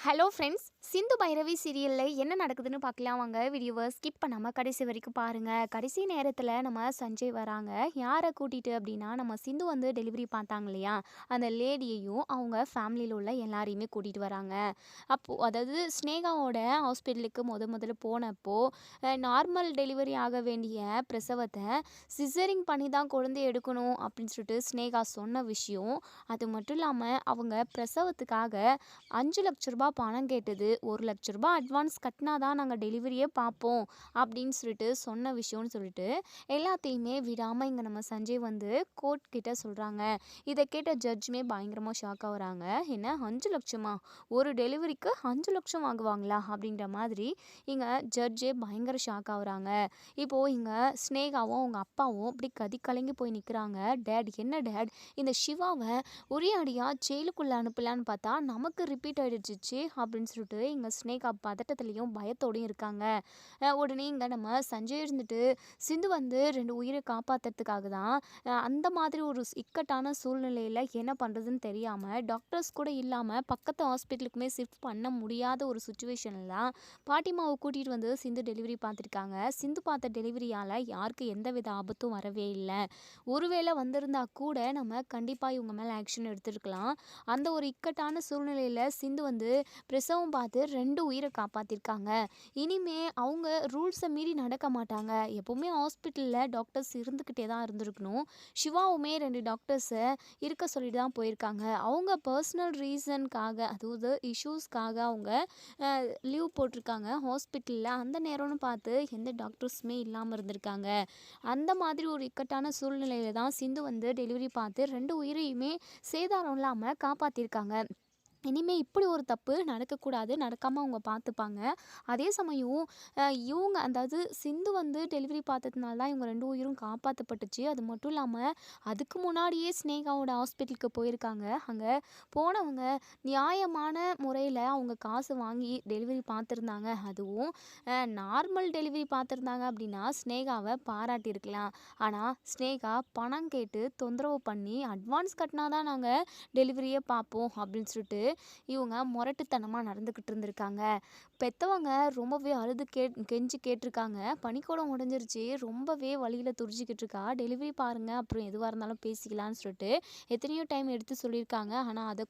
Hello friends, Sindhu Bhairavi சீரியலில் என்ன நடக்குதுன்னு பார்க்கலாம் வாங்க. வீடியோவை ஸ்கிப் பண்ணாமல் கடைசி வரைக்கும் பாருங்கள். கடைசி நேரத்தில் நம்ம சஞ்சய் வராங்க. யாரை கூட்டிகிட்டு அப்படின்னா, நம்ம சிந்து வந்து டெலிவரி பார்த்தாங்க இல்லையா, அந்த லேடியையும் அவங்க ஃபேமிலியில் உள்ள எல்லாரையுமே கூட்டிகிட்டு வராங்க. அப்போது அதாவது ஸ்னேகாவோட ஹாஸ்பிட்டலுக்கு முதல்ல போனப்போ நார்மல் டெலிவரி ஆக வேண்டிய பிரசவத்தை சிசரிங் பண்ணி தான் குழந்தை எடுக்கணும் அப்படின்னு சொல்லிட்டு ஸ்னேகா சொன்ன விஷயம். அது மட்டும் இல்லாமல் அவங்க பிரசவத்துக்காக 5 லட்ச ரூபா பணம் கேட்டது, 1 லட்ச ரூபா அட்வான்ஸ் கட்டினா தான் நாங்கள் டெலிவரியே பார்ப்போம் அப்படின்னு சொல்லிட்டு சொன்ன விஷயம்னு சொல்லிட்டு எல்லாத்தையுமே விடாமல் இங்கே நம்ம சஞ்சய் வந்து கோர்ட் கிட்ட சொல்கிறாங்க. இதை கேட்ட ஜட்ஜுமே பயங்கரமாக ஷாக் ஆகுறாங்க. என்ன 5 லட்சமா, ஒரு டெலிவரிக்கு 5 லட்சம் வாங்குவாங்களா அப்படின்ற மாதிரி இங்கே ஜட்ஜே பயங்கர ஷாக் ஆகுறாங்க. இப்போது இங்கே ஸ்னேகாவும் அவங்க அப்பாவும் அப்படி கலங்கி போய் நிற்கிறாங்க. டேட், என்ன டேட், இந்த சிவாவை ஒரே அடியாக ஜெயிலுக்குள்ளே அனுப்பலான்னு பார்த்தா நமக்கு ரிப்பீட் ஆகிடுச்சு அப்படின்னு சொல்லிட்டு இங்கே ஸ்னேகா பதட்டத்துலேயும் பயத்தோடையும் இருக்காங்க. உடனே இங்கே நம்ம சஞ்சய் இருந்துட்டு சிந்து வந்து 2 உயிரை காப்பாற்றுறதுக்காக தான் அந்த மாதிரி ஒரு இக்கட்டான சூழ்நிலையில் என்ன பண்ணுறதுன்னு தெரியாமல் டாக்டர்ஸ் கூட இல்லாமல் பக்கத்து ஹாஸ்பிட்டலுக்குமே ஷிஃப்ட் பண்ண முடியாத ஒரு சுச்சுவேஷனில் தான் பாட்டிமாவை கூட்டிகிட்டு வந்து சிந்து டெலிவரி பார்த்துருக்காங்க. சிந்து பார்த்த டெலிவரியால் யாருக்கு எந்த வித ஆபத்தும் வரவே இல்லை. ஒருவேளை வந்திருந்தா கூட நம்ம கண்டிப்பாக இவங்க மேலே ஆக்ஷன் எடுத்துருக்கலாம். அந்த ஒரு இக்கட்டான சூழ்நிலையில் சிந்து வந்து பிரசவம் பார்த்து 2 உயிரை காப்பாற்றிருக்காங்க. இனிமே அவங்க ரூல்ஸை மீறி நடக்க மாட்டாங்க. எப்போவுமே ஹாஸ்பிட்டலில் டாக்டர்ஸ் இருந்துக்கிட்டே தான் இருந்திருக்கணும். சிவாவுமே 2 டாக்டர்ஸை இருக்க சொல்லிட்டு தான் போயிருக்காங்க. அவங்க பர்சனல் ரீசனுக்காக, அதாவது இஷ்யூஸ்க்காக அவங்க லீவ் போட்டிருக்காங்க ஹாஸ்பிட்டலில். அந்த நேரம்னு பார்த்து எந்த டாக்டர்ஸுமே இல்லாமல் இருந்திருக்காங்க. அந்த மாதிரி ஒரு இக்கட்டான சூழ்நிலையில் தான் சிந்து வந்து டெலிவரி பார்த்து 2 உயிரையுமே சேதாரம் இல்லாமல் காப்பாற்றிருக்காங்க. இனிமேல் இப்படி ஒரு தப்பு நடக்கக்கூடாது, நடக்காமல் அவங்க பார்த்துப்பாங்க. அதே சமயம் இவங்க அதாவது சிந்து வந்து டெலிவரி பார்த்ததுனால தான் இவங்க 2 உயிரும் காப்பாற்றப்பட்டுச்சு. அது மட்டும் இல்லாமல் அதுக்கு முன்னாடியே ஸ்னேகாவோட ஹாஸ்பிட்டலுக்கு போயிருக்காங்க. அங்கே போனவங்க நியாயமான முறையில் அவங்க காசு வாங்கி டெலிவரி பார்த்துருந்தாங்க. அதுவும் நார்மல் டெலிவரி பார்த்துருந்தாங்க அப்படின்னா ஸ்னேகாவை பாராட்டியிருக்கலாம். ஆனால் ஸ்னேகா பணம் கேட்டு தொந்தரவு பண்ணி அட்வான்ஸ் கட்டினா தான் நாங்கள் டெலிவரியே பார்ப்போம் அப்படின்னு சொல்லிட்டு இவங்க முரட்டுத்தனமாக நடந்துக்கிட்டு இருந்திருக்காங்க. பெற்றவங்க ரொம்பவே அழுது கெஞ்சி கேட்டிருக்காங்க. பனிக்கூடம் உடஞ்சிருச்சு, ரொம்பவே வழியில் துடிச்சிக்கிட்டு இருக்கா, டெலிவரி பாருங்கள், அப்புறம் எதுவாக இருந்தாலும் பேசிக்கலான்னு சொல்லிட்டு எத்தனையோ டைம் எடுத்து சொல்லியிருக்காங்க. ஆனால் அதை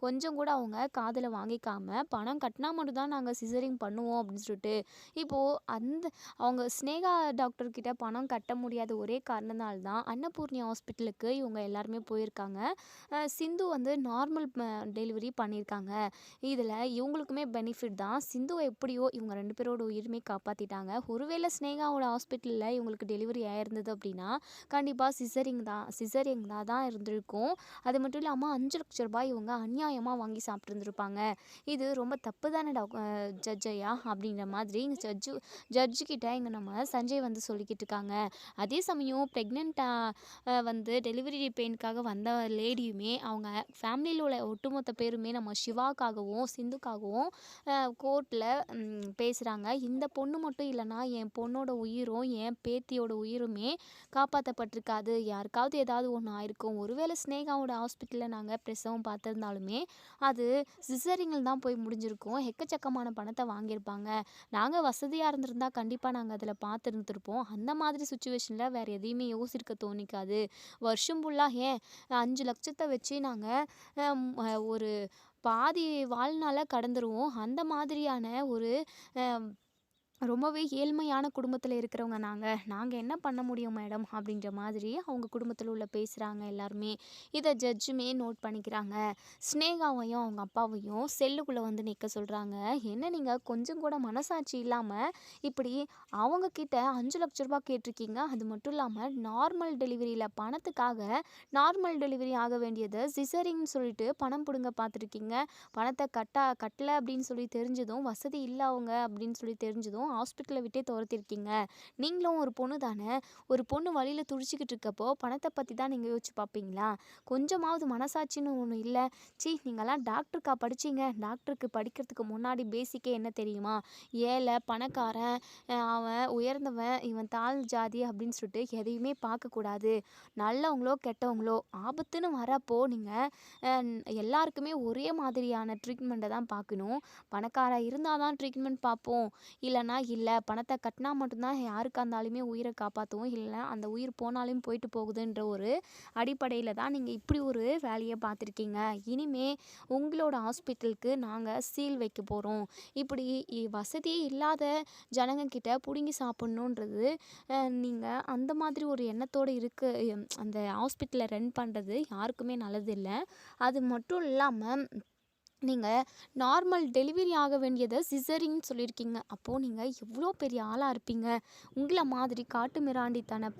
கொஞ்சம் கூட அவங்க காதில் வாங்கிக்காமல் பணம் கட்டினா மட்டும் தான் நாங்கள் சிசரிங் பண்ணுவோம் அப்படின்னு சொல்லிட்டு இப்போது அவங்க ஸ்னேகா டாக்டர்கிட்ட பணம் கட்ட முடியாத ஒரே காரணத்தினால தான் அன்னபூர்ணி ஹாஸ்பிட்டலுக்கு இவங்க எல்லாருமே போயிருக்காங்க. சிந்து வந்து நார்மல் டெலிவரி பண்ணியிருக்காங்க. இதில் இவங்களுக்குமே பெனிஃபிட் தான். சிந்துவை எப்படியோ இவங்க 2 பேரோட உயிருமே காப்பாற்றிட்டாங்க. ஒருவேளை ஸ்னேகாவோட ஹாஸ்பிட்டலில் இவங்களுக்கு டெலிவரி ஆயிருந்தது அப்படின்னா கண்டிப்பாக சிசரிங் தான் இருந்திருக்கும். அது மட்டும் இல்லாமல் 5 லட்ச ரூபாய் இவங்க அநியாயமாக வாங்கி சாப்பிட்ருந்துருப்பாங்க. இது ரொம்ப தப்பு தானே ஜட்ஜையா அப்படின்ற மாதிரி ஜட்ஜு கிட்ட இங்கே நம்ம சஞ்சய் வந்து சொல்லிக்கிட்டு இருக்காங்க. அதே சமயம் ப்ரெக்னெண்ட்டாக வந்து டெலிவரி பெயினுக்காக வந்த லேடியுமே அவங்க ஃபேமிலியில் உள்ள ஒட்டுமொத்த பேருமே நம்ம சிவாக்காகவும் சிந்துக்காகவும் கோர்ட்டில் பேசுகிறாங்க. இந்த பொண்ணு மட்டும் இல்லைனா என் பொண்ணோட உயிரும் என் பேத்தியோட உயிருமே காப்பாற்றப்பட்டிருக்காது, யாருக்காவது ஏதாவது ஒன்று ஆயிருக்கும். ஒருவேளை ஸ்னேகாவோட ஹாஸ்பிட்டலில் நாங்கள் பிரசவம் பார்த்துருந்தாலுமே அது சிசரிங்கில் தான் போய் முடிஞ்சிருக்கும். எக்கச்சக்கமான பணத்தை வாங்கியிருப்பாங்க. நாங்கள் வசதியாக இருந்திருந்தா கண்டிப்பாக நாங்கள் அதில் பார்த்துருந்துருப்போம். அந்த மாதிரி சுச்சுவேஷனில் வேறு எதையுமே யோசிக்க தோணிக்காது. வருஷம் ஃபுல்லாக ஏன் 5 லட்சத்தை வச்சு நாங்கள் ஒரு பாதி வாழ்நாள கடந்துருவோம். அந்த மாதிரியான ஒரு ரொம்பவே ஏழ்மையான குடும்பத்தில் இருக்கிறவங்க நாங்கள் என்ன பண்ண முடியும் மேடம் அப்படின்ற மாதிரி அவங்க குடும்பத்தில் உள்ள பேசுகிறாங்க எல்லாருமே. இதை ஜட்ஜுமே நோட் பண்ணிக்கிறாங்க. ஸ்னேகாவையும் அவங்க அப்பாவையும் செல்லுக்குள்ளே வந்து நிற்க சொல்கிறாங்க. என்ன நீங்கள் கொஞ்சம் கூட மனசாட்சி இல்லாமல் இப்படி அவங்கக்கிட்ட 5 லட்ச ரூபா கேட்டிருக்கீங்க. அது மட்டும் இல்லாமல் நார்மல் டெலிவரியில் பணத்துக்காக நார்மல் டெலிவரி ஆக வேண்டியது சிசரிங்னு சொல்லிட்டு பணம் பிடுங்க பார்த்துருக்கீங்க. பணத்தை கட்டலை அப்படின்னு சொல்லி தெரிஞ்சதும், வசதி இல்லை அவங்க அப்படின்னு சொல்லி தெரிஞ்சதும் ஹாஸ்பிட்டல விட்டே துரத்திருக்கீங்க. நீங்களும் ஒரு பொண்ணு தானே! ஒரு பொண்ணு வழியில துடிச்சுக்கிட்டு இருக்கப்போ, பணத்த பத்தி தான் நீங்க யோசிச்சு பார்ப்பீங்களா? கொஞ்சமாவது மனசாட்சின்னு ஒண்ணு இல்ல. ச்சீ! நீங்கலாம் டாக்டருக்கா படிச்சீங்க? டாக்டருக்கு படிக்கிறதுக்கு முன்னாடி பேசிக்கே என்ன தெரியுமா? ஏழை, பணக்காரன், அவன் உயர்ந்தவன், இவன் தாழ் ஜாதி அப்படின்னு சொல்லிட்டு எதையுமே பார்க்கக்கூடாது. நல்லவங்களோ, கெட்டவங்களோ ஆபத்துன்னு வரப்போ நீங்க அ எல்லாருக்குமே ஒரே மாதிரியான ட்ரீட்மெண்ட்ட தான் பார்க்கணும். பணக்காரன் இருந்தா தான் ட்ரீட்மெண்ட் பார்ப்போம். இல்லன்னா இல்ல. பணத்த கட்டினா மட்டும் தான் யாருக்கா இருந்தாலுமே உயிர காப்பாத்துவோம். இல்ல அந்த உயிர் போனாலும் போயிட்டு போகுதுன்ற ஒரு அடிப்படையில தான் நீங்க இப்படி ஒரு வேலைய பார்த்துருக்கீங்க. இனிமே உங்களோட ஹாஸ்பிட்டலுக்கு நாங்க சீல் வைக்க போறோம். இப்படி வசதியே இல்லாத ஜனங்க கிட்ட புடுங்கி சாப்பிடணுன்றது நீங்க அந்த மாதிரி ஒரு எண்ணத்தோட அந்த ஹாஸ்பிட்டல ரன் பண்றது யாருக்குமே நல்லது இல்ல. அது மட்டும் இல்லாம நீங்க நார்மல் டெலிவரி ஆக வேண்டியத சிசேரியன் சொல்லியிருக்கீங்க. அப்போ நீங்க எவ்வளோ பெரிய ஆளா இருப்பீங்க. உங்கள மாதிரி காட்டு மிராண்டித்தன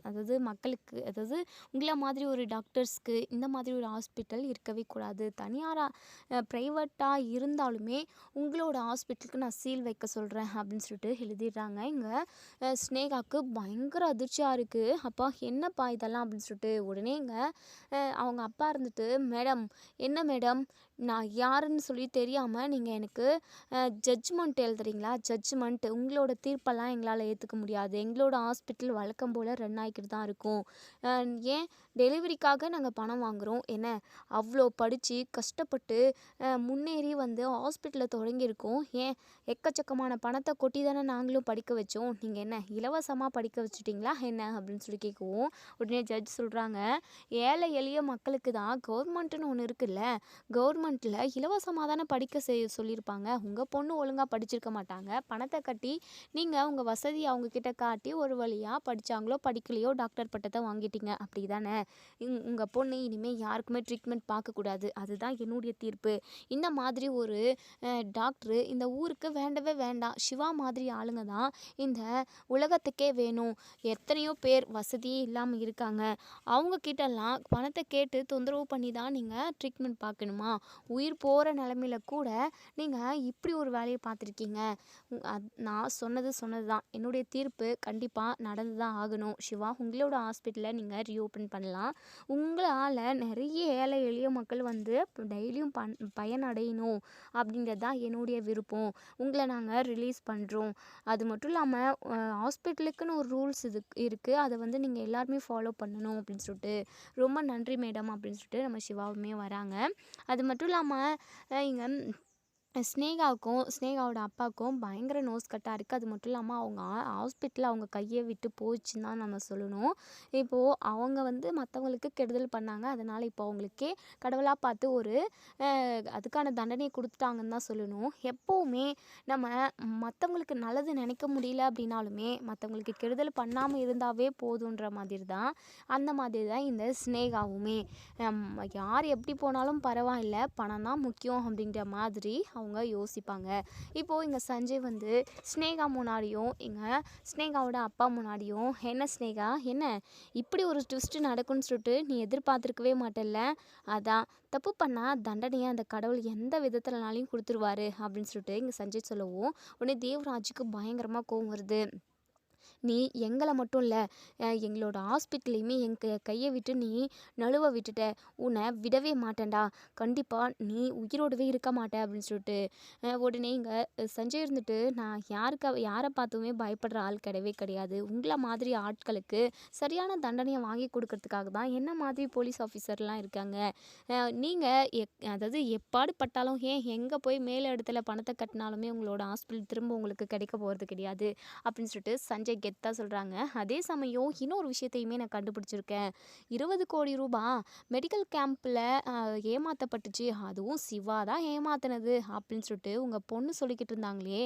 அதாவது மக்களுக்கு அதாவது உங்கள மாதிரி ஒரு டாக்டர்ஸ்க்கு இந்த மாதிரி ஒரு ஹாஸ்பிட்டல் இருக்கவே கூடாது. தனியாரா பிரைவேட்டா இருந்தாலுமே உங்களோட ஹாஸ்பிட்டலுக்கு நான் சீல் வைக்க சொல்றேன் அப்படின்னு சொல்லிட்டு எழுதிடுறாங்க. இங்க ஸ்னேகாவுக்கு பயங்கர அதிர்ச்சியா இருக்கு. அப்பா என்னப்பா இதெல்லாம் அப்படின்னு சொல்லிட்டு உடனே இங்க அவங்க அப்பா இருந்துட்டு, மேடம் என்ன மேடம் நான் யாருன்னு சொல்லி தெரியாம நீங்க எனக்கு ஜட்ஜ்மெண்ட் எழுதுறீங்களா? ஜட்ஜ்மெண்ட் உங்களோட தீர்ப்பெல்லாம் எங்களால ஏத்துக்க முடியாது. எங்களோட ஹாஸ்பிட்டல் வழக்கம் போல ரன் ஆகிக்கிட்டு தான் இருக்கும். அ ஏன் டெலிவரிக்காக நாங்க பணம் வாங்குறோம். என்ன அவ்வளோ படிச்சு கஷ்டப்பட்டு முன்னேறி வந்து ஹாஸ்பிட்டல தொடங்கியிருக்கோம். ஏன் எக்கச்சக்கமான பணத்த கொட்டி தானே நாங்களும் படிக்க வச்சோம். நீங்க என்ன இலவசமா படிக்க வச்சுட்டீங்களா என்ன? அப்படின்னு சொல்லி கேட்கவும், உடனே ஜட்ஜ் சொல்றாங்க, ஏழை எளிய மக்களுக்கு தான் கவர்மெண்ட்டுன்னு ஒண்ணு இருக்குல்ல. கவர்மெண்ட்ல இலவசமா தானே படிக்க செய்ய சொல்லியிருப்பாங்க. உங்க பொண்ணு ஒழுங்கா படிச்சிருக்க மாட்டாங்க. பணத்த கட்டி நீங்க உங்க வசதிய அவங்க கிட்ட காட்டி ஒரு வழியா படிச்சாங்களோ, படிக்கலையோ டாக்டர் பட்டத்த வாங்கிட்டீங்க. அப்படிதானே? உங்க பொண்ணு இனிமே யாருக்குமே ட்ரீட்மெண்ட் பார்க்கக்கூடாது. அதுதான் என்னுடைய தீர்ப்பு. இந்த மாதிரி ஒரு டாக்டரு இந்த ஊருக்கு வேண்டவே வேண்டாம். சிவா மாதிரி ஆளுங்க தான் இந்த உலகத்துக்கே வேணும். எத்தனையோ பேர் வசதியே இல்லாம இருக்காங்க. அவங்க கிட்டலாம் பணத்த கேட்டு தொந்தரவு பண்ணி தான் நீங்க ட்ரீட்மெண்ட் பார்க்கணுமா? உயிர் போற நிலைமையில கூட நீங்க இப்படி ஒரு வேலைய பார்த்துருக்கீங்க. நான் சொன்னது சொன்னது தான். என்னுடைய தீர்ப்பு கண்டிப்பா நடந்து தான் ஆகணும். சிவா உங்களோட ஹாஸ்பிட்டல நீங்க ரீஓப்பன் பண்ணலாம். உங்களால நிறைய ஏழை எளிய மக்கள் வந்து டெய்லியும் பயனடையணும் அப்படின்றது தான் என்னுடைய விருப்பம். உங்கள நாங்க ரிலீஸ் பண்றோம். அது மட்டும் இல்லாம ஹாஸ்பிட்டலுக்குன்னு ஒரு ரூல்ஸ் இருக்கு. அத வந்து நீங்க எல்லாருமே ஃபாலோ பண்ணணும் அப்படின்னு சொல்லிட்டு, ரொம்ப நன்றி மேடம் அப்படின்னு சொல்லிட்டு நம்ம சிவாவுமே வராங்க. அது மட்டும் இல்லாம இங்க ஸ்னேகாவோட அப்பாவுக்கும் பயங்கர நோஸ் கட்டா இருக்குது. அது மட்டும் இல்லாமல் அவங்க ஹாஸ்பிட்டலில் அவங்க கையை விட்டு போச்சுன்னு தான் நம்ம சொல்லணும். இப்போது அவங்க வந்து மற்றவங்களுக்கு கெடுதல் பண்ணாங்க. அதனால் இப்போ அவங்களுக்கே கடவுளாக பார்த்து ஒரு அதுக்கான தண்டனையை கொடுத்துட்டாங்கன்னு தான் சொல்லணும். எப்போவுமே நம்ம மற்றவங்களுக்கு நல்லது நினைக்க முடியல அப்படின்னாலுமே மற்றவங்களுக்கு கெடுதல் பண்ணாமல் இருந்தாவே போதுன்ற மாதிரி தான் அந்த மாதிரி தான் இந்த ஸ்னேகாவுமே யார் எப்படி போனாலும் பரவாயில்ல, பணம் தான் முக்கியம் அப்படிங்கிற மாதிரி அவங்க யோசிப்பாங்க. இப்போது இங்கே சஞ்சய் வந்து ஸ்னேகா முன்னாடியும் ஸ்னேகாவோட அப்பா முன்னாடியும், என்ன ஸ்னேகா என்ன இப்படி ஒரு ட்விஸ்ட் நடக்கும்னு சொல்லிட்டு நீ எதிர்பார்த்துருக்கவே மாட்டல்ல, அதான் தப்பு பண்ணால் தண்டனையை அந்த கடவுள் எந்த விதத்துலனாலையும் கொடுத்துருவாரு அப்படின்னு சொல்லிட்டு இங்கே சஞ்சய் சொல்லவும், உடனே தேவராஜுக்கு பயங்கரமாக கோவம் வருது. நீ எங்களை மட்டும் இல்லை எங்களோட ஹாஸ்பிட்டல்லையுமே கையை விட்டு நீ நழுவ விட்டுட்ட. உன்னை விடவே மாட்டேன்டா. கண்டிப்பாக நீ உயிரோடவே இருக்க மாட்டே அப்படின்னு சொல்லிட்டு உடனே இங்கே சஞ்சய் இருந்துட்டு, நான் யாரை பார்த்துமே பயப்படுற ஆள் கிடையவே கிடையாது. உங்களை மாதிரி ஆட்களுக்கு சரியான தண்டனையை வாங்கி கொடுக்கறதுக்காக தான் என்ன மாதிரி போலீஸ் ஆஃபீஸர்லாம் இருக்காங்க. நீங்கள் அதாவது எப்பாடு பட்டாலும் எங்கே போய் மேல் இடத்துல பணத்தை கட்டினாலுமே உங்களோட ஹாஸ்பிட்டல் திரும்ப உங்களுக்கு கிடைக்க போகிறது கிடையாது அப்படின்னு சொல்லிட்டு சஞ்சய் கெத்தா சொல்கிறாங்க. அதே சமயம் இன்னொரு விஷயத்தையுமே நான் கண்டுபிடிச்சிருக்கேன். 20 கோடி ரூபாய் மெடிக்கல் கேம்பில் ஏமாற்றப்பட்டுச்சு. அதுவும் சிவா தான் ஏமாத்தினது அப்படின்னு சொல்லிட்டு உங்கள் பொண்ணு சொல்லிக்கிட்டு இருந்தாங்களே,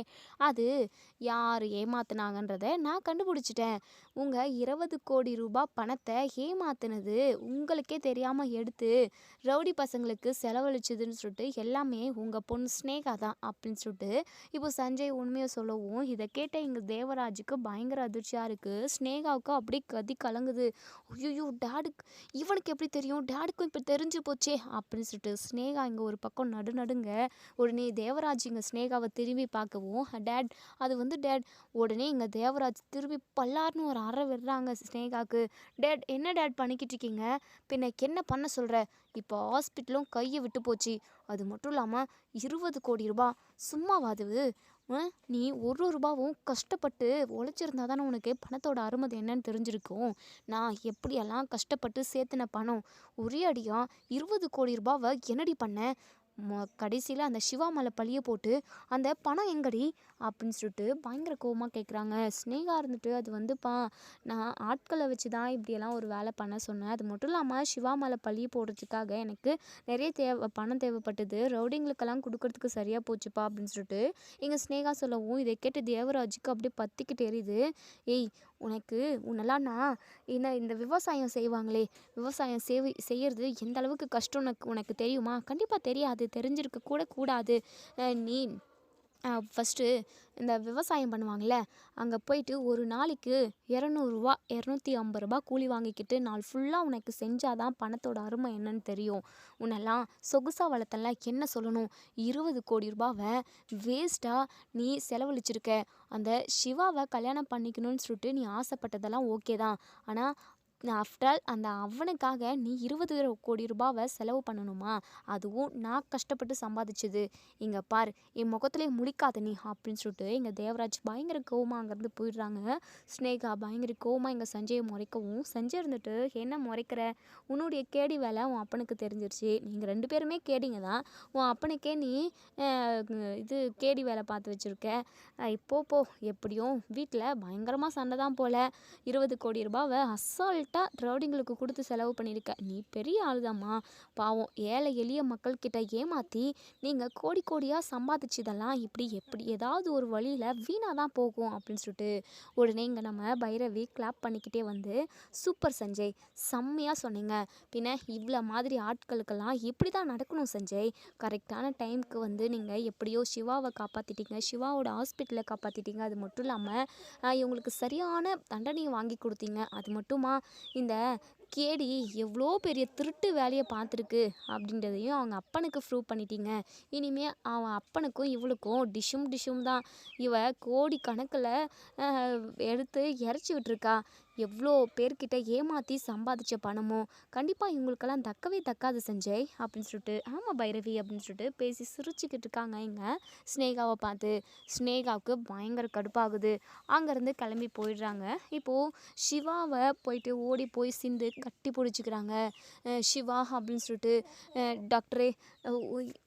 அது யார் ஏமாத்தினாங்கன்றதை நான் கண்டுபிடிச்சிட்டேன். உங்கள் 20 கோடி ரூபாய் பணத்தை ஏமாத்தினது உங்களுக்கே தெரியாமல் எடுத்து ரவுடி பசங்களுக்கு செலவழிச்சதுன்னு சொல்லிட்டு எல்லாமே உங்கள் பொண்ணு ஸ்னேகா தான் அப்படின்னு சொல்லிட்டு இப்போ சஞ்சய் உண்மையை சொல்லவும், இதை கேட்ட எங்கள் தேவராஜுக்கு பயங்கர அதிர்ச்சியாக இருக்குது. ஸ்னேகாவுக்கு அப்படியே கதி கலங்குது. ஐயோ, டேடுக்கு இவனுக்கு எப்படி தெரியும், டேடுக்கும் இப்போ தெரிஞ்சு போச்சே அப்படின்னு சொல்லிட்டு ஸ்னேகா இங்கே ஒரு பக்கம் நடுநடுங்க. உடனே தேவராஜ் இங்கே ஸ்னேகாவை திரும்பி பார்க்கவும், டேட் அது வந்து டேட். உடனே இங்கே தேவராஜ் திரும்பி பல்லார்னு ஒரு அறை விடுறாங்க ஸ்னேகாவுக்கு. டேட் என்ன டேட் பண்ணிக்கிட்டு இருக்கீங்க, பின்ன என்ன பண்ண சொல்கிற, இப்போ ஹாஸ்பிட்டலும் கையை விட்டு போச்சு, அது மட்டும் இல்லாமல் 20 கோடி ரூபாய் சும்மாவா அது, நீ ஒரு ரூபாவும் கஷ்டப்பட்டு உழைச்சிருந்தா தானே உனக்கு பணத்தோட அருமை என்னன்னு தெரிஞ்சிருக்கும். நான் எப்படியெல்லாம் கஷ்டப்பட்டு சேர்த்துன பணம் ஒரே அடியாக 20 கோடி ரூபாவை என்னடி பண்ணேன், கடைசியில் அந்த சிவா மேலே பழிய போட்டு அந்த பணம் எங்கடி அப்படின்னு சொல்லிட்டு பயங்கர கோவமாக கேட்குறாங்க. ஸ்னேகா இருந்துட்டு அது வந்துப்பா, நான் ஆட்களை வச்சு தான் இப்படியெல்லாம் ஒரு வேலை பண்ண சொன்னேன், அது மட்டும் இல்லாமல் சிவா மேலே பழிய போடுறதுக்காக எனக்கு நிறைய பணம் தேவைப்பட்டது, ரவுடிங்களுக்கெல்லாம் கொடுக்கறதுக்கு சரியாக போச்சுப்பா அப்படின்னு சொல்லிட்டு எங்கள் ஸ்னேகா சொல்லவும், இதை கேட்டு தேவராஜுக்கு அப்படியே பத்திக்கிட்டு எரியுது. ஏய், உனக்கு உன்னெல்லாம் நான் என்ன இந்த விவசாயம் செய்வாங்களே, விவசாயம் செய்யறது எந்த அளவுக்கு கஷ்டம் உனக்கு தெரியுமா, கண்டிப்பாக தெரியாது, தெரிஞ்சிருக்க கூட கூடாது. நீ ஃபஸ்ட்டு இந்த விவசாயம் பண்ணுவாங்கள்ல, அங்கே போயிட்டு ஒரு நாளைக்கு 200 ரூபா 250 ரூபா கூலி வாங்கிக்கிட்டு நாள் ஃபுல்லாக உனக்கு செஞ்சாதான் பணத்தோட அருமை என்னன்னு தெரியும். உன்னெல்லாம் சொகுசாக வளர்த்தல என்ன சொல்லணும், 20 கோடி ரூபாவை வேஸ்ட்டாக நீ செலவழிச்சிருக்க. அந்த சிவாவை கல்யாணம் பண்ணிக்கணும்னு சொல்லிட்டு நீ ஆசைப்பட்டதெல்லாம் ஓகே தான், ஆனால் ஆஃப்டர் ஆல் அந்த அவனுக்காக நீ 20 கோடி ரூபாவை செலவு பண்ணணுமா, அதுவும் நான் கஷ்டப்பட்டு சம்பாதிச்சது. இங்கே பார், என் முகத்திலே முழிக்காத நீ அப்படின்னு சொல்லிட்டு எங்கள் தேவராஜ் பயங்கர கோவமாக அங்கேருந்து போயிடுறாங்க. ஸ்னேகா பயங்கர கோவமாக எங்கள் சஞ்சயை முறைக்கவும், சஞ்சய் இருந்துட்டு என்ன முறைக்கிற, உன்னுடைய கேடி வேலை உன் அப்பனுக்கு தெரிஞ்சிருச்சு, நீங்கள் 2 பேருமே கேடிங்க தான், உன் அப்பனுக்கே நீ இது கேடி வேலை பார்த்து வச்சுருக்க. போ எப்படியும் வீட்டில் பயங்கரமாக சண்டை தான் போல், 20 கோடி ரூபாவை அசால்ட்டாக ரவுடிங்களுக்கு கொடுத்து செலவு பண்ணியிருக்க. நீ பெரிய ஆளுதாம்மா, பாவம் ஏழை எளிய மக்கள்கிட்ட ஏமாற்றி நீங்கள் கோடி கோடியாக சம்பாதிச்சதெல்லாம் எப்படி ஏதாவது ஒரு வழியில் வீணாக தான் போகும் அப்படின்னு சொல்லிட்டு உடனே இங்கே நம்ம பைரவி கிளாப் பண்ணிக்கிட்டே வந்து, சூப்பர் சஞ்சய், செம்மையாக சொன்னீங்க, பின்ன இவ்வளோ மாதிரி ஆட்களுக்கெல்லாம் இப்படி தான் நடக்கணும் சஞ்சய், கரெக்டான டைமுக்கு வந்து நீங்கள் எப்படியோ சிவாவை காப்பாற்றிட்டீங்க, சிவாவோட ஹாஸ்பிட்டலை காப்பாற்றிட்டீங்க, அது மட்டும் இல்லாமல் இவங்களுக்கு சரியான தண்டனையை வாங்கி கொடுத்தீங்க. அது மட்டுமா, இந்த கேடி எவ்வளோ பெரிய திருட்டு வேலையை பார்த்துருக்கு அப்படின்றதையும் அவங்க அப்பனுக்கு ப்ரூவ் பண்ணிட்டீங்க. இனிமேல் அவன் அப்பனுக்கும் இவளுக்கும் டிஷும் தான். இவ கோடி கணக்கில் எடுத்து இறச்சி விட்டுருக்கா. எவ்வளோ பேர்கிட்ட ஏமாற்றி சம்பாதிச்ச பணமோ கண்டிப்பாக இவங்களுக்கெல்லாம் தக்கவே தக்காது சஞ்சய் அப்படின்னு சொல்லிட்டு, ஆமாம் பைரவி அப்படின்னு சொல்லிட்டு பேசி சிரிச்சுக்கிட்டு இருக்காங்க இங்கே ஸ்னேகாவை பார்த்து. ஸ்னேகாவுக்கு பயங்கர கடுப்பாகுது. அங்கேருந்து கிளம்பி போயிடுறாங்க. இப்போது சிவாவை போயிட்டு ஓடி போய் சிந்து கட்டி பிடிச்சிக்கிறாங்க. சிவா அப்படின்னு சொல்லிட்டு, டாக்டரே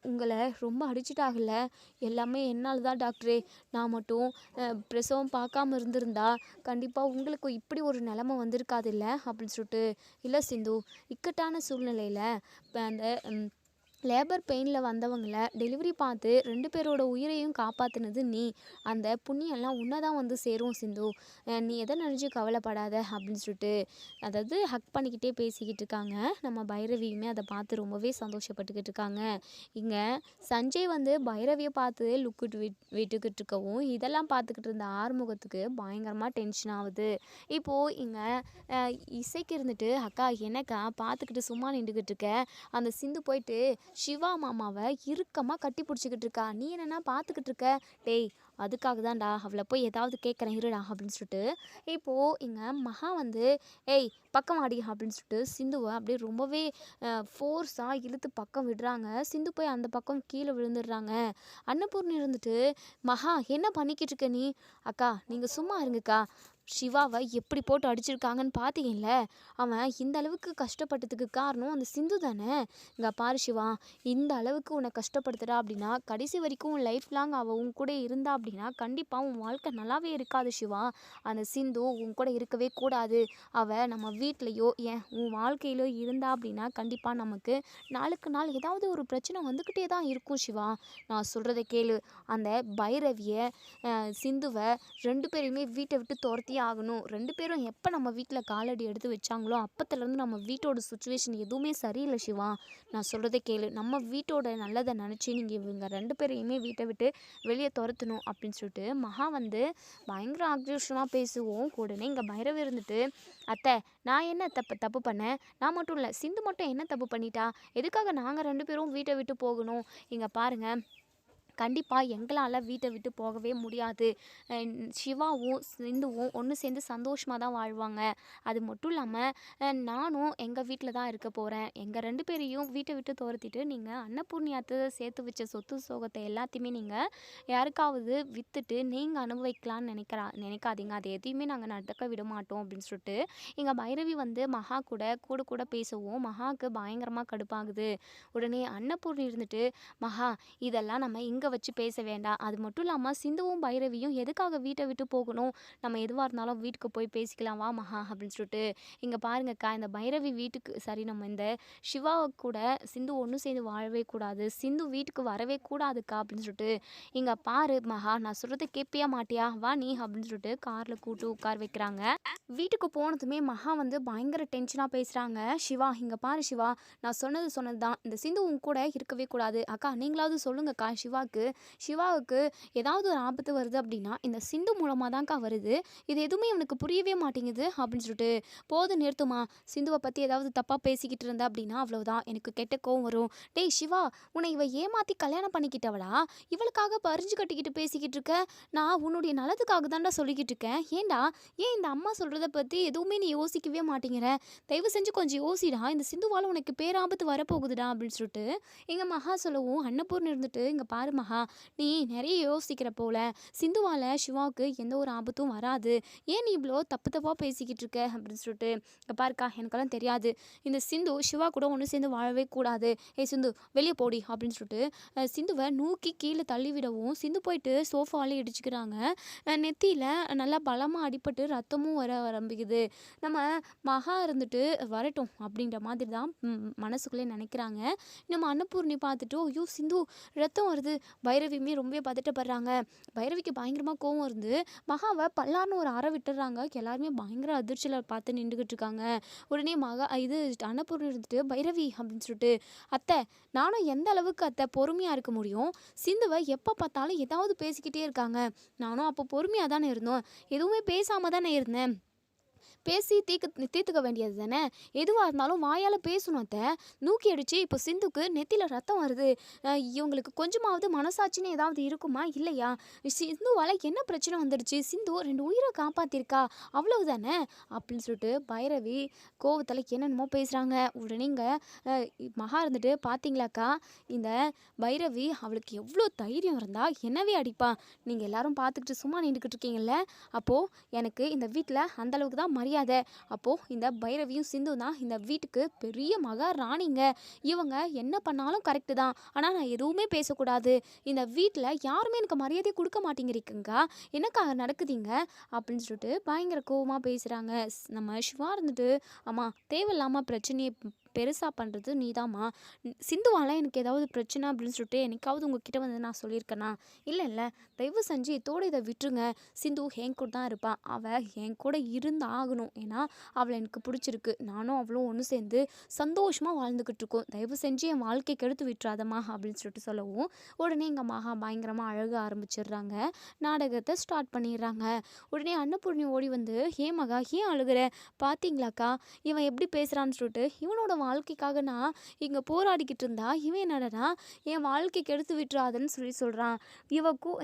உங்களை ரொம்ப அடிச்சிட்டாகல, எல்லாமே என்னால் தான் டாக்டரே, நான் மட்டும் பிரசவம் பார்க்காம இருந்திருந்தா கண்டிப்பாக உங்களுக்கு இப்படி ஒரு நிலமை வந்திருக்காது இல்லை அப்படின்னு சொல்லிட்டு, இல்லை சிந்து, இக்கட்டான சூழ்நிலையில் அந்த லேபர் பெயினில் வந்தவங்கள டெலிவரி பார்த்து 2 பேரோட உயிரையும் காப்பாற்றினது நீ, அந்த புண்ணியெல்லாம் உன்னை தான் வந்து சேரும் சிந்து, நீ எதை நினச்சி கவலைப்படாத அப்படின்னு சொல்லிட்டு அதாவது ஹக் பண்ணிக்கிட்டே பேசிக்கிட்டு இருக்காங்க. நம்ம பைரவியுமே அதை பார்த்து ரொம்பவே சந்தோஷப்பட்டுக்கிட்டு இருக்காங்க. இங்கே சஞ்சய் வந்து பைரவியை பார்த்து விட்டுக்கிட்டு இருக்கவும் இதெல்லாம் பார்த்துக்கிட்டு இருந்த ஆறுமுகத்துக்கு பயங்கரமாக டென்ஷன் ஆகுது. இப்போது இங்கே இசைக்கு இருந்துட்டு, அக்கா என்னக்கா பார்த்துக்கிட்டு சும்மா நின்றுக்கிட்டு இருக்க, அந்த சிந்து போயிட்டு சிவா மாமாவை இறுக்கமாக கட்டி பிடிச்சிக்கிட்டு இருக்கா, நீ என்னென்னா பார்த்துக்கிட்டு இருக்க, டேய் அதுக்காக தான்டா அவளை போய் ஏதாவது கேட்குறேன் இருடா அப்படின்னு சொல்லிட்டு இப்போது இங்கே மகா வந்து, ஏய் பக்கம் ஆடி அப்படின்னு சொல்லிட்டு சிந்துவை அப்படியே ரொம்பவே ஃபோர்ஸாக இழுத்து பக்கம் விடுறாங்க. சிந்து போய் அந்த பக்கம் கீழே விழுந்துடுறாங்க. அன்னபூர்ணி இருந்துட்டு, மகா என்ன பண்ணிக்கிட்டு இருக்க நீ, அக்கா நீங்கள் சும்மா இருங்கக்கா, சிவாவை எப்படி போட்டு அடிச்சிருக்காங்கன்னு பார்த்தீங்கல்ல, அவன் இந்த அளவுக்கு கஷ்டப்பட்டதுக்கு காரணம் அந்த சிந்து தானே. இங்கே பாரு சிவா, இந்த அளவுக்கு உன்னை கஷ்டப்படுத்துகிறா அப்படின்னா கடைசி வரைக்கும் உன் லைஃப் லாங் அவள் உன் கூட இருந்தா அப்படின்னா கண்டிப்பாக உன் வாழ்க்கை நல்லாவே இருக்காது சிவா. அந்த சிந்து உன் கூட இருக்கவே கூடாது. அவள் நம்ம வீட்லேயோ ஏன் உன் வாழ்க்கையிலோ இருந்தா அப்படின்னா கண்டிப்பாக நமக்கு நாளுக்கு நாள் ஏதாவது ஒரு பிரச்சனை வந்துக்கிட்டே தான் இருக்கும் சிவா. நான் சொல்கிறத கேளு, அந்த பைரவியை சிந்துவை 2 பேரையுமே வீட்டை விட்டு துரத்தியே ஆகணும். 2 பேரும் எப்ப நம்ம வீட்ல காலடி எடுத்து வச்சாங்களோ, அப்பத்துலருந்து நம்ம வீட்டோட சிச்சுவேஷன் எதுவுமே சரியில்ல சிவா. நான் சொல்றத கேளு. நம்ம வீட்டோட நல்லத நெனச்சு நீங்க இவங்க 2 பேரையுமே வீட்ட விட்டு வெளிய தொரத்தணும் அப்படின்னு சொல்லிட்டு மகா வந்து பயங்கர ஆக்ரோஷமா பேசவும், உடனே இங்க பைரவி இருந்துட்டு, "அத்தை நான் என்ன தப்பு தப்பு பண்ணேன்? நான் மட்டும் இல்ல. சிந்து மட்டும் என்ன தப்பு பண்ணிட்டா? எதுக்காக நாங்க 2 பேரும் வீட்ட விட்டு போகணும்? இங்க பாருங்க கண்டிப்பா எங்களால வீட்ட விட்டு போகவே முடியாது. அ சிவாவும், சிந்துவும் ஒண்ணு சேர்ந்து சந்தோஷமா தான் வாழ்வாங்க. அது மட்டும் இல்லாம, நானும் எங்க வீட்ல தான் இருக்க போறேன். எங்க 2 பேரையும் வீட்ட விட்டு தொரத்திட்டு, நீங்க அன்னபூர்ணியாத்த சேர்த்து வச்ச சொத்து சோகத்த எல்லாத்தையுமே நீங்க யாருக்காவது வித்துட்டு நீங்க அனுபவிக்கலான்னு நினைக்காதீங்க. அது எதையுமே நாங்க நடக்க விட மாட்டோம் அப்படின்னு சொல்லிட்டு, எங்க பைரவி வந்து மகா கூட கூட கூட பேசவும், மகாவுக்கு பயங்கரமா கடுப்பாகுது. உடனே அன்னபூர்ணி இருந்துட்டு, "மகா இதெல்லாம் நம்ம இங்க வச்சு பேச வேண்டாம். அது மட்டும் இல்லாம சிந்துவும், பைரவியும் எதுக்காக வீட்ட விட்டு போகணும்? நம்ம எதுவா இருந்தாலும் வீட்டுக்கு போய் பேசிக்கலாம் வா மகா" அப்படின்னு சொல்லிட்டு, "இங்க பாருங்கக்கா இந்த பைரவி வீட்டுக்கு சரி நம்ம இந்த சிவாவ கூட சிந்து ஒண்ணு சேர்ந்து வாழவே கூடாது. சிந்து வீட்டுக்கு வரவே கூடாதுக்கா" அப்படின்னு சொல்லிட்டு, "இங்க பாரு மகா நான் சொல்றத கேட்பியா மாட்டியா? வா நீ" அப்படின்னு சொல்லிட்டு கார்ல கூட்டு உட்கார வைக்கிறாங்க. வீட்டுக்கு போனதுமே மகா வந்து பயங்கர டென்ஷனா பேசுறாங்க. "சிவா இங்க பாரு சிவா, நான் சொன்னது சொன்னது தான். இந்த சிந்து உன் கூட இருக்கவே கூடாது. அக்கா நீங்களாவது சொல்லுங்கக்கா சிவாக்கு. சிவாவுக்கு ஏதாவது ஒரு ஆபத்து வருது அப்படின்னா, இந்த சிந்து மூலமா தான்க்கா வருது. இது எதுவுமே இவனுக்கு புரியவே மாட்டேங்குது" அப்படின்னு சொல்லிட்டு, "போதும் நிறுத்துமா. சிந்துவ பத்தி ஏதாவது தப்பா பேசிக்கிட்டு இருந்த அப்படின்னா அவ்வளவுதான். எனக்கு கெட்ட கோவம் வரும். டேய் சிவா, உன்னை இவ ஏமாத்தி கல்யாணம் பண்ணிக்கிட்டவளா? இவளுக்காக பறிஞ்சு கட்டிக்கிட்டு பேசிக்கிட்டு இருக்க? நான் உன்னுடைய நல்லதுக்காக தான்டா சொல்லிக்கிட்டு இருக்கேன். ஏன்டா ஏன் இந்த அம்மா சொல்றத பத்தி எதுவுமே நீ யோசிக்கவே மாட்டேங்கிற? தயவு செஞ்சு கொஞ்சம் யோசிடா. இந்த சிந்துவால உனக்கு பேராபத்து வரப்போகுதுடா" அப்படின்னு சொல்லிட்டு எங்க மகா சொல்லவும், அன்னபூர்ணி இருந்துட்டு, "இங்க பாரு மகா, நீ நிறைய யோசிக்கிற போல. சிந்துவால சிவாவுக்கு எந்த ஒரு ஆபத்தும் வராது. ஏன் நீ இவ்வளோ தப்பு தப்பா பேசிக்கிட்டு இருக்க" அப்படின்னு சொல்லிட்டு, "இங்க பாருக்கா எனக்கெல்லாம் தெரியாது. இந்த சிந்து சிவா கூட ஒன்று சேர்ந்து வாழவே கூடாது. ஏய் சிந்து வெளியே போடி" அப்படின்னு சொல்லிட்டு சிந்துவை நூக்கி கீழே தள்ளிவிடவும், சிந்து போயிட்டு சோஃபால இடிச்சுக்கிறாங்க. நெத்தியில நல்லா பலமா அடிபட்டு ரத்தமும் வர ஆரம்பிக்குது. நம்ம மகா இருந்துட்டு வரட்டும் அப்படின்ற மாதிரி தான் மனசுக்குள்ளே நினைக்கிறாங்க. நம்ம அன்னபூர்ணி பார்த்துட்டு, "ஐயோ சிந்து ரத்தம் வருது." பைரவியுமே ரொம்பவே பதட்டப்படுறாங்க. பைரவிக்கு பயங்கரமா கோவம் வருது. மகாவை பல்லார்னு ஒரு அறை விட்டுறாங்க. எல்லாருமே பயங்கர அதிர்ச்சியில பார்த்து நின்றுகிட்டு இருக்காங்க. உடனே மகா இது அன்னபூர்ணி இருந்துட்டு, "பைரவி" அப்படின்னு சொல்லிட்டு, "அத்தை நானும் எந்த அளவுக்கு அத்தை பொறுமையா இருக்க முடியும்? சிந்துவை எப்போ பார்த்தாலும் ஏதாவது பேசிக்கிட்டே இருக்காங்க. நானும் அப்போ பொறுமையா தானே இருந்தோம். எதுவுமே பேசாம தானே இருந்தேன். பேசி தீர்த்துக்க வேண்டியது தானே. எதுவாக இருந்தாலும் வாயால் பேசணும் அத்தை. நூக்கி அடிச்சு இப்போ சிந்துக்கு நெத்தியில் ரத்தம் வருது. இவங்களுக்கு கொஞ்சமாவது மனசாட்சின்னு ஏதாவது இருக்குமா இல்லையா? சிந்துவால் என்ன பிரச்சனை வந்துடுச்சு? சிந்து 2 உயிரை காப்பாற்றிருக்கா அவ்வளவுதானே" அப்படின்னு சொல்லிட்டு பைரவி கோவத்தில் என்னென்னமோ பேசுகிறாங்க. உடனே இங்கே மகா இருந்துட்டு, "பார்த்தீங்களாக்கா இந்த பைரவி அவளுக்கு எவ்வளோ தைரியம் இருந்தால் என்னவே அடிப்பா. நீங்கள் எல்லாரும் பார்த்துக்கிட்டு சும்மா நின்றுக்கிட்டு இருக்கீங்கல்ல. அப்போது எனக்கு இந்த வீட்டில் அந்தளவுக்கு தான் மரியாதை. அப்போது இந்த பைரவியும் சிந்து தான் இந்த வீட்டுக்கு பெரிய மகாராணிங்க. இவங்க என்ன பண்ணாலும் கரெக்டு தான். ஆனால் நான் எதுவுமே பேசக்கூடாது. இந்த வீட்டில் யாருமே எனக்கு மரியாதை கொடுக்க மாட்டேங்கிறீங்கக்கா. என்னக்கா நடக்குதுங்க?" அப்படின்னு சொல்லிட்டு பயங்கர கோவமாக பேசுகிறாங்க. நம்ம சிவா இருந்துட்டு, "அம்மா தேவையில்லாமல் பிரச்சனையை பெருசாக பண்ணுறது நீதாம்மா. சிந்துவால எனக்கு ஏதாவது பிரச்சனை அப்படின்னு சொல்லிட்டு என்னைக்காவது உங்ககிட்ட வந்து நான் சொல்லியிருக்கேனா? இல்லை இல்லை. தயவு செஞ்சு இதோட இதை விட்டுருங்க. சிந்து என் கூட தான் இருப்பாள். அவள் என் கூட இருந்து ஆகணும். ஏன்னா அவளை எனக்கு பிடிச்சிருக்கு. நானும் அவளும் ஒன்று சேர்ந்து சந்தோஷமாக வாழ்ந்துக்கிட்டு இருக்கோம். தயவு செஞ்சு என் வாழ்க்கை கெடுத்து விட்டுறாதம்மா" அப்படின்னு சொல்லிட்டு சொல்லவும், உடனே எங்கள் மகா பயங்கரமாக அழக ஆரம்பிச்சிடுறாங்க. நாடகத்தை ஸ்டார்ட் பண்ணிடுறாங்க. உடனே அன்னபூர்ணி ஓடி வந்து, "ஏன் மகா ஏன் அழுகுற? பார்த்தீங்களாக்கா இவன் எப்படி பேசுகிறான்னு சொல்லிட்டு, இவனோட வாழ்க்கைக்காக நான் இங்கே போராடிக்கிட்டு இருந்தா இவன் என்னடனா என் வாழ்க்கை கெடுத்து விட்டுறாதுன்னு சொல்கிறான்.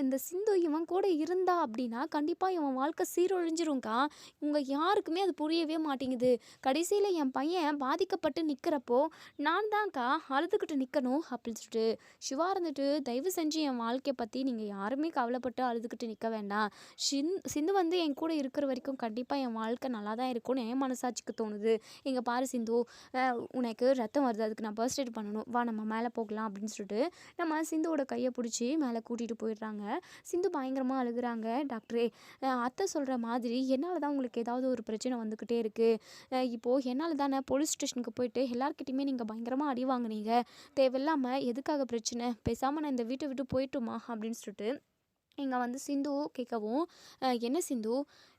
இந்த சிந்து இவன் கூட இருந்தா அப்படின்னா கண்டிப்பாக இவன் வாழ்க்கை சீரொழிஞ்சிரும்க்கா. உங்கள் யாருக்குமே அது புரியவே மாட்டேங்குது. கடைசியில் என் பையன் பாதிக்கப்பட்டு நிற்கிறப்போ நான் தான்க்கா அழுதுகிட்டு நிற்கணும்" அப்படின்னு சொல்லிட்டு சிவா இருந்துட்டு, "தயவு செஞ்சு என் வாழ்க்கையை பற்றி நீங்கள் யாருமே கவலைப்பட்டு அழுதுகிட்டு நிற்க வேண்டாம். சிந்து வந்து என் கூட இருக்கிற வரைக்கும் கண்டிப்பாக என் வாழ்க்கை நல்லா தான் இருக்கும்னு என் மனசாட்சிக்கு தோணுது. இங்கே பாரு சிந்து, உனக்கு ரத்தம் வருது. அதுக்கு நான் ஃபர்ஸ்ட் எய்ட் பண்ணணும். வா நம்ம மேலே போகலாம்" அப்படின்னு சொல்லிட்டு நம்ம சிந்துவோட கையை பிடிச்சி மேலே கூட்டிகிட்டு போயிடுறாங்க. சிந்து பயங்கரமாக அழுகுறாங்க. "டாக்டரே அத்தை சொல்கிற மாதிரி என்னால் தான் உங்களுக்கு ஏதாவது ஒரு பிரச்சனை வந்துக்கிட்டே இருக்குது. இப்போது என்னால் தானே போலீஸ் ஸ்டேஷனுக்கு போயிட்டு எல்லாருக்கிட்டையுமே நீங்கள் பயங்கரமாக அடி வாங்குனீங்க. தேவையில்லாமல் எதுக்காக பிரச்சனை? பேசாமல் நான் இந்த வீட்டை விட்டு போயிட்டுமா" அப்படின்னு சொல்லிட்டு இங்கே வந்து சிந்து கேட்கவும், என்ன சிந்து,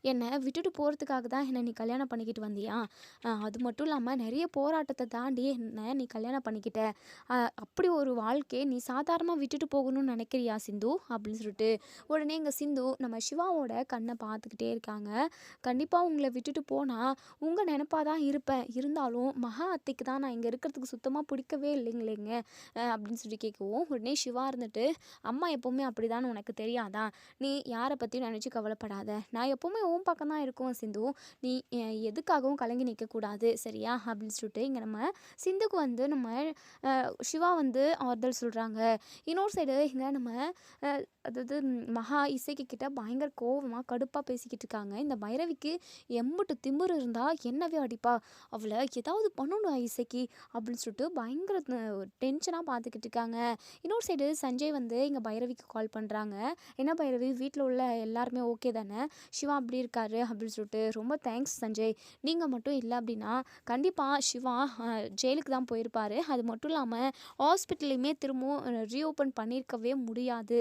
என்னை விட்டுட்டு போகிறதுக்காக தான் என்னை நீ கல்யாணம் பண்ணிக்கிட்டு வந்தியா? அது மட்டும் இல்லாமல் நிறைய போராட்டத்தை தாண்டி என்ன நீ கல்யாணம் பண்ணிக்கிட்ட. அப்படி ஒரு வாழ்க்கையை நீ சாதாரணமாக விட்டுட்டு போகணும்னு நினைக்கிறியா சிந்து அப்படின்னு சொல்லிட்டு உடனே இங்கே சிந்து நம்ம சிவாவோட கண்ணை பார்த்துக்கிட்டே இருக்காங்க. கண்டிப்பாக உங்களை விட்டுட்டு போனால் உங்கள் நினப்பாக தான் இருப்பேன், இருந்தாலும் மகா அத்தைக்கு தான் நான் இங்கே இருக்கிறதுக்கு சுத்தமாக பிடிக்கவே இல்லைங்களேங்க அப்படின்னு சொல்லி கேட்கவும், உடனே சிவா இருந்துட்டு, அம்மா எப்போவுமே அப்படிதான் உனக்கு தெரியாதா? நீ யாரை பற்றியும் நினச்சி கவலைப்படாத, நான் எப்போவுமே உன் பக்கம் தான் இருக்கும் சிந்து, நீ எதுக்காகவும் கலங்கி நிற்கக்கூடாது சரியா அப்படின்னு சொல்லிட்டு இங்கே நம்ம சிந்துக்கு வந்து நம்ம சிவா வந்து ஆறுதல் சொல்கிறாங்க. இன்னொரு சைடு இங்கே நம்ம அதாவது மகா இசைக்கு கிட்ட பயங்கர கோவமாக கடுப்பாக பேசிக்கிட்டு இருக்காங்க. இந்த பைரவிக்கு எம்புட்டு திமிரு இருந்தால் என்னவே அடிப்பா, அவளை ஏதாவது பண்ணணும் இசைக்கு அப்படின்னு சொல்லிட்டு பயங்கர டென்ஷனாக பார்த்துக்கிட்டு இருக்காங்க. இன்னொரு சைடு சஞ்சய் வந்து இங்கே பைரவிக்கு கால் பண்ணுறாங்க. என்ன பைரவி, வீட்டில் உள்ள எல்லாருமே ஓகே தானே, சிவா அப்படி இருக்காரு அப்படின்னு சொல்லிட்டு. ரொம்ப தேங்க்ஸ் சஞ்சய், நீங்கள் மட்டும் இல்லை அப்படின்னா கண்டிப்பாக சிவா ஜெயிலுக்கு தான் போயிருப்பார். அது மட்டும் இல்லாமல் ஹாஸ்பிட்டலையுமே திரும்பவும் ரீஓப்பன் பண்ணியிருக்கவே முடியாது.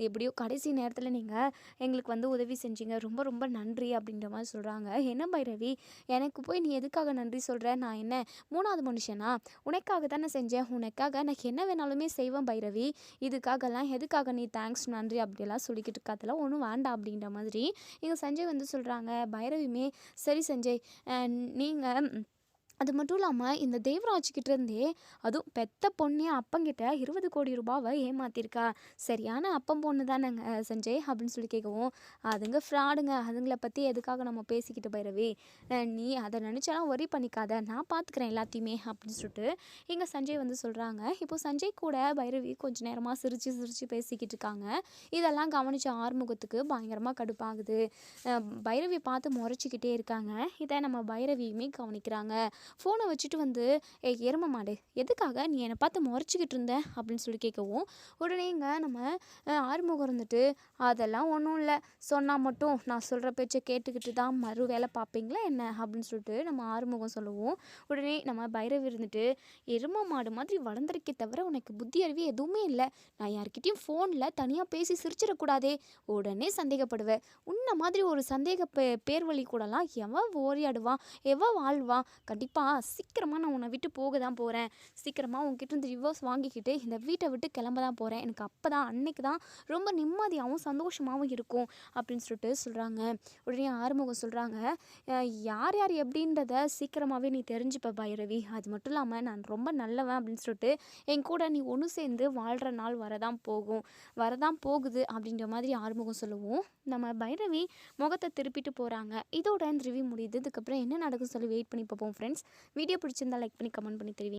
எப்படியோ கடைசி நேரத்தில் நீங்கள் எங்களுக்கு வந்து உதவி செஞ்சீங்க, ரொம்ப ரொம்ப நன்றி அப்படின்ற மாதிரி சொல்கிறாங்க. என்ன பைரவி, எனக்கு போய் நீ எதுக்காக நன்றி சொல்கிற? நான் என்ன மூணாவது மனுஷனா? உனக்காக தானே செஞ்சேன், உனக்காக நான் என்ன வேணாலுமே செய்வேன் பைரவி, இதுக்காகலாம் எதுக்காக நீ தேங்க்ஸ் நன்றி அப்படியெல்லாம் சொல்லிக்கிட்டு இருக்காதெல்லாம் ஒன்றும் வேண்டாம் அப்படின்ற மாதிரி இங்கே சஞ்சய் வந்து சொல்கிறாங்க. பைரவியுமே சரி சஞ்சய், நீங்கள் அது மட்டும் இல்லாமல் இந்த தேவராஜ்கிட்டேருந்தே அதுவும் பெத்த பொண்ணே அப்பங்கிட்ட 20 கோடி ரூபாவை ஏமாத்திருக்கா, சரியான அப்பம் பொண்ணு தானேங்க சஞ்சய் அப்படின்னு சொல்லி கேட்கவும், அதுங்க ஃப்ராடுங்க, அதுங்களை பற்றி எதுக்காக நம்ம பேசிக்கிட்டு பைரவி, நீ அதை நினச்சாலாம் ஒரி பண்ணிக்காத, நான் பார்த்துக்கிறேன் எல்லாத்தையுமே அப்படின்னு சொல்லிட்டு இங்கே சஞ்சய் வந்து சொல்கிறாங்க. இப்போது சஞ்சய் கூட பைரவி கொஞ்சம் நேரமாக சிரித்து சிரித்து பேசிக்கிட்டு இருக்காங்க. இதெல்லாம் கவனித்த ஆறுமுகத்துக்கு பயங்கரமாக கடுப்பாகுது. பைரவியை பார்த்து முறைச்சிக்கிட்டே இருக்காங்க. இதை நம்ம பைரவியுமே கவனிக்கிறாங்க. ஃபோனை வச்சுட்டு வந்து, எரும மாடு, எதுக்காக நீ என்னை பார்த்து முறைச்சிக்கிட்டு இருந்த அப்படின்னு சொல்லி கேட்கவும், உடனே இங்கே நம்ம ஆறுமுகம் இருந்துட்டு, அதெல்லாம் ஒன்றும் இல்லை, சொன்னால் மட்டும் நான் சொல்கிற பேச்சை கேட்டுக்கிட்டு தான் மறு வேலை பார்ப்பீங்களா என்ன அப்படின்னு சொல்லிட்டு நம்ம ஆறுமுகம் சொல்லவும், உடனே நம்ம பைரவி இருந்துட்டு, எரும மாடு மாதிரி வளர்ந்துருக்கே தவிர உனக்கு புத்தி அறிவு எதுவுமே இல்லை, நான் யார்கிட்டையும் ஃபோனில் தனியாக பேசி சிரிச்சிடக்கூடாதே, உடனே சந்தேகப்படுவேன், உன்ன மாதிரி ஒரு சந்தேக பேர் வழி கூடலாம் எவன் ஓரியாடுவான், எவன் வாழ்வான், கண்டிப்பாக சீக்கிரமாக நான் உன்னை விட்டு போக தான் போகிறேன், சீக்கிரமாக உங்ககிட்ட இருந்து டிவோர்ஸ் வாங்கிக்கிட்டு இந்த வீட்டை விட்டு கிளம்ப தான் போகிறேன், எனக்கு அப்போ தான் அன்னைக்கு தான் ரொம்ப நிம்மதியாகவும் சந்தோஷமாகவும் இருக்கும் அப்படின்னு சொல்லிட்டு சொல்கிறாங்க. உடனே ஆறுமுகம் சொல்கிறாங்க, யார் யார் எப்படின்றத சீக்கிரமாகவே நீ தெரிஞ்சுப்ப பைரவி, அது மட்டும் இல்லாமல் நான் ரொம்ப நல்லவன் அப்படின்னு சொல்லிட்டு என் கூட நீ ஒன்று சேர்ந்து வாழ்கிற நாள் வரதான் போகுது அப்படின்ற மாதிரி ஆறுமுகம் சொல்லவும், நம்ம பைரவி முகத்தை திருப்பிட்டு போகிறாங்க. இதோட இந்த ரிவ்யூ முடியுது. இதுக்கப்புறம் என்ன நடக்குன்னு சொல்லி வெயிட் பண்ணி பார்ப்போம் ஃப்ரெண்ட்ஸ். வீடியோ பிடிச்சிருந்தா லைக் பண்ணி கமெண்ட் பண்ணி தெரிவிங்க.